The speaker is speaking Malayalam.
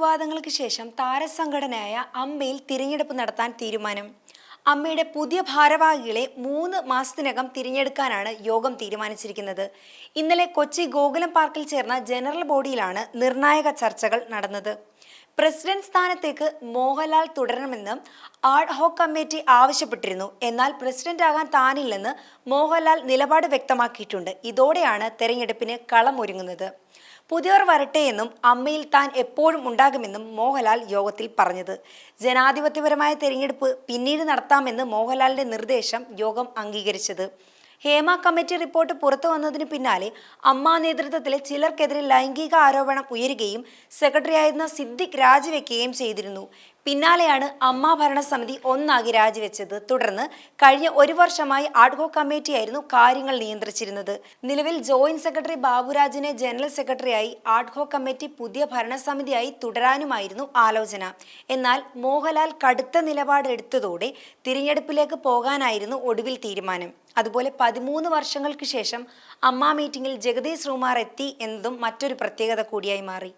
വാഗ്വാദങ്ങൾക്ക് ശേഷം താരസംഘടനയായ അമ്മയിൽ തിരഞ്ഞെടുപ്പ് നടത്താൻ തീരുമാനം. അമ്മയുടെ പുതിയ ഭാരവാഹികളെ 3 മാസത്തിനകം തിരഞ്ഞെടുക്കാനാണ് യോഗം തീരുമാനിച്ചിരിക്കുന്നത്. ഇന്നലെ കൊച്ചി ഗോകുലം പാർക്കിൽ ചേർന്ന ജനറൽ ബോഡിയിലാണ് നിർണായക ചർച്ചകൾ നടന്നത്. പ്രസിഡന്റ് സ്ഥാനത്തേക്ക് മോഹൻലാൽ തുടരണമെന്ന് ആഡ് ഹോക് കമ്മിറ്റി ആവശ്യപ്പെട്ടിരുന്നു. എന്നാൽ പ്രസിഡന്റ് ആകാൻ താനില്ലെന്ന് മോഹൻലാൽ നിലപാട് വ്യക്തമാക്കിയിട്ടുണ്ട്. ഇതോടെയാണ് തെരഞ്ഞെടുപ്പിന് കളമൊരുങ്ങുന്നത്. പുതിയവർ വരട്ടെ എന്നും അമ്മയിൽ താൻ എപ്പോഴും ഉണ്ടാകുമെന്നും മോഹൻലാൽ യോഗത്തിൽ പറഞ്ഞത്. ജനാധിപത്യപരമായ തെരഞ്ഞെടുപ്പ് പിന്നീട് നടത്താമെന്ന് മോഹൻലാലിന്റെ നിർദ്ദേശം യോഗം അംഗീകരിച്ചത്. ഹേമ കമ്മിറ്റി റിപ്പോർട്ട് പുറത്തു വന്നതിന് പിന്നാലെ അമ്മ നേതൃത്വത്തിലെ ചിലർക്കെതിരെ ലൈംഗിക ആരോപണം ഉയരുകയും സെക്രട്ടറിയായിരുന്ന സിദ്ദിഖ് രാജിവെക്കുകയും ചെയ്തിരുന്നു. പിന്നാലെയാണ് അമ്മ ഭരണസമിതി ഒന്നാകെ രാജിവെച്ചത്. തുടർന്ന് കഴിഞ്ഞ 1 വർഷമായി ആഡ്ഹോക് കമ്മിറ്റിയായിരുന്നു കാര്യങ്ങൾ നിയന്ത്രിച്ചിരുന്നത്. നിലവിൽ ജോയിന്റ് സെക്രട്ടറി ബാബുരാജിനെ ജനറൽ സെക്രട്ടറിയായി ആഡ്ഹോക് കമ്മിറ്റി പുതിയ ഭരണസമിതിയായി തുടരാനുമായിരുന്നു ആലോചന. എന്നാൽ മോഹൻലാൽ കടുത്ത നിലപാടെടുത്തതോടെ തിരഞ്ഞെടുപ്പിലേക്ക് പോകാനായിരുന്നു ഒടുവിൽ തീരുമാനം. അതുപോലെ 13 വർഷങ്ങൾക്ക് ശേഷം അമ്മ മീറ്റിംഗിൽ ജഗദീഷ് ശ്രീകുമാർ എത്തി എന്നതും മറ്റൊരു പ്രത്യേകത കൂടിയായി മാറി.